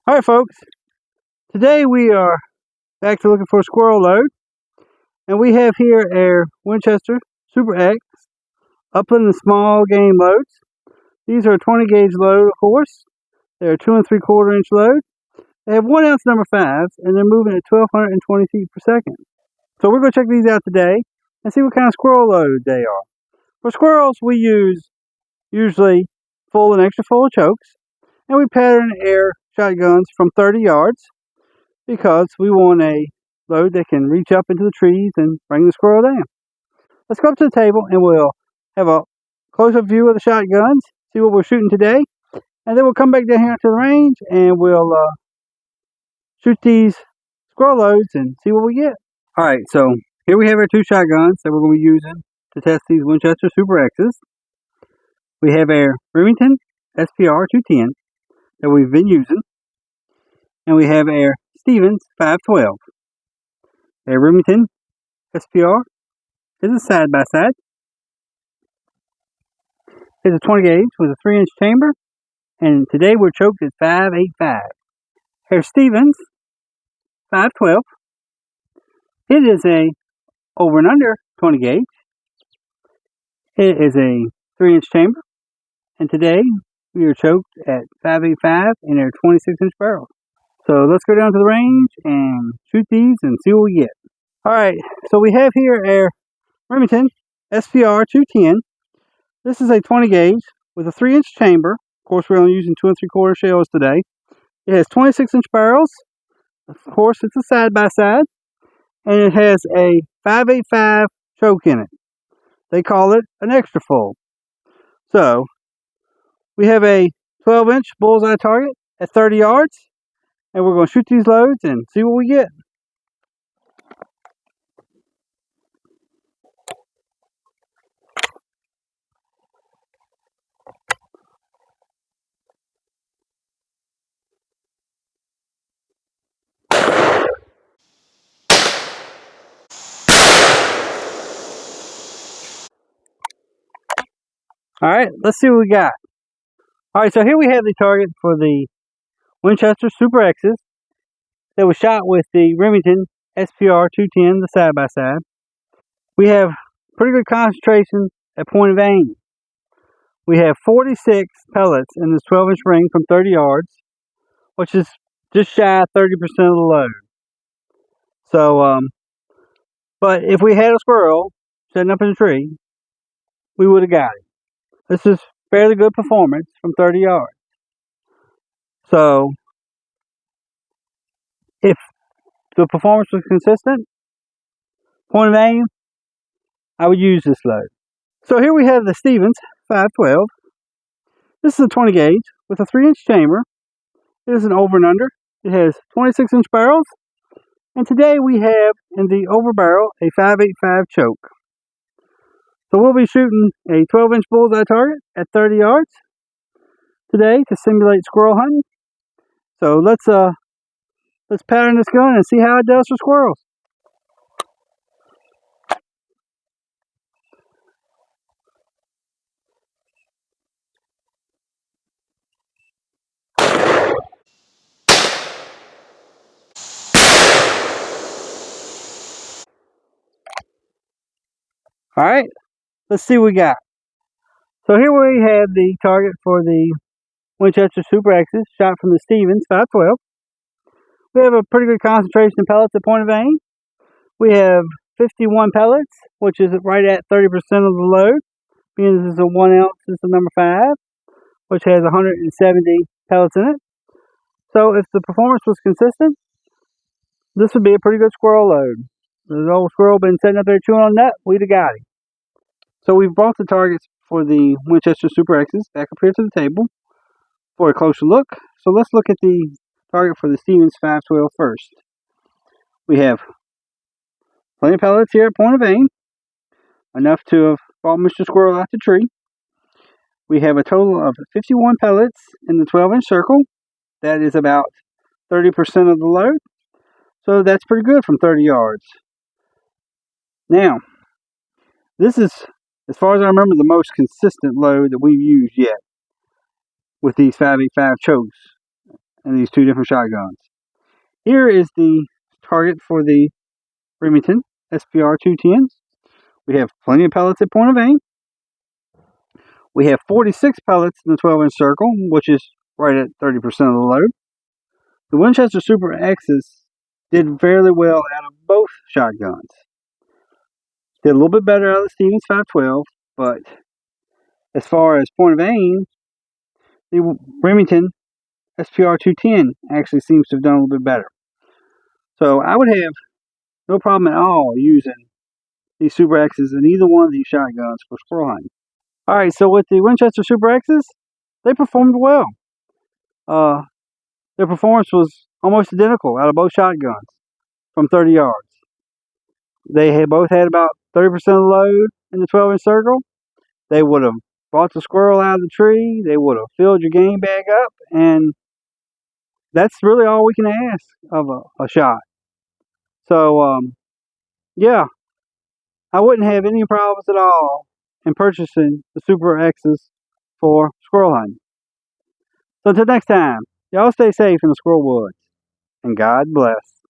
Alright folks, today we are back to looking for a squirrel load, and we have here our Winchester SuperX Upland and Small Game Loads. These are a 20 gauge load, of course. They're a 2 3/4 inch load. They have 1 ounce number 5s, and they're moving at 1,220 feet per second. So we're going to check these out today and see what kind of squirrel load they are. For squirrels, we use usually full and extra full of chokes, and we pattern our shotguns from 30 yards. Because we want a load that can reach up into the trees and bring the squirrel down. Let's go up to the table and we'll have a close-up view of the shotguns, see what we're shooting today, and then we'll come back down here to the range and we'll shoot these squirrel loads and see what we get. Alright, so here we have our 2 shotguns that we're going to be using to test these Winchester SuperXs. We have our Remington SPR 210 that we've been using, and we have our Stevens 512. A Remington SPR is a side-by-side. It's a 20 gauge with a 3-inch chamber, and today we're choked at 5.85. Our Stevens 512. It is a over and under 20 gauge. It is a 3-inch chamber, and today we are choked at 5.85 in our 26-inch barrel. So let's go down to the range and shoot these and see what we get. Alright, so we have here our Remington SPR 210. This is a 20 gauge with a 3-inch chamber. Of course, we're only using 2 3/4 shells today. It has 26-inch barrels. Of course, it's a side-by-side. And it has a 5.85 choke in it. They call it an extra full. So, we have a 12-inch bullseye target at 30 yards. And we're going to shoot these loads and see what we get. Alright, let's see what we got. Alright, so here we have the target for the Winchester SuperXs that was shot with the Remington SPR 210, the side-by-side. We have pretty good concentration at point of aim. We have 46 pellets in this 12-inch ring from 30 yards, which is just shy of 30% of the load. So, but if we had a squirrel sitting up in a tree, we would have got it. This is fairly good performance from 30 yards. So, if the performance was consistent, point of aim, I would use this load. So here we have the Stevens 512. This is a 20 gauge with a 3-inch chamber. It is an over and under. It has 26-inch barrels. And today we have in the over barrel a 5.85 choke. So we'll be shooting a 12-inch bullseye target at 30 yards today to simulate squirrel hunting. So let's pattern this gun and see how it does for squirrels. Alright, let's see what we got. So here we have the target for the Winchester SuperXs shot from the Stevens 512. We have a pretty good concentration of pellets at point of aim. We have 51 pellets, which is right at 30% of the load. Being this is a 1 ounce, this is the number 5, which has 170 pellets in it. So if the performance was consistent, this would be a pretty good squirrel load. The old squirrel been sitting up there chewing on nut, we'd have got him. So we've brought the targets for the Winchester SuperXs back up here to the table for a closer look. So let's look at the target for the Stevens 512 first. We have plenty of pellets here at point of aim, enough to have brought Mr. Squirrel out the tree. We have a total of 51 pellets in the 12-inch circle. That is about 30% of the load. So that's pretty good from 30 yards. Now, this is, as far as I remember, the most consistent load that we've used yet with these 5.85 chokes. in these two different shotguns. Here is the target for the Remington SPR 210s. We have plenty of pellets at point of aim. We have 46 pellets in the 12-inch circle, which is right at 30% of the load. The Winchester SuperX's did fairly well out of both shotguns. Did a little bit better out of the Stevens 512, but as far as point of aim, the Remington SPR 210 actually seems to have done a little bit better. So I would have no problem at all using these SuperX's in either one of these shotguns for squirrel hunting. Alright, so with the Winchester SuperX's, they performed well. Their performance was almost identical out of both shotguns from 30 yards. They both had about 30% of the load in the 12-inch circle. They would have brought the squirrel out of the tree. They would have filled your game bag up, and that's really all we can ask of a shot. So, yeah, I wouldn't have any problems at all in purchasing the Super X's for squirrel hunting. So until next time, y'all stay safe in the squirrel woods, and God bless.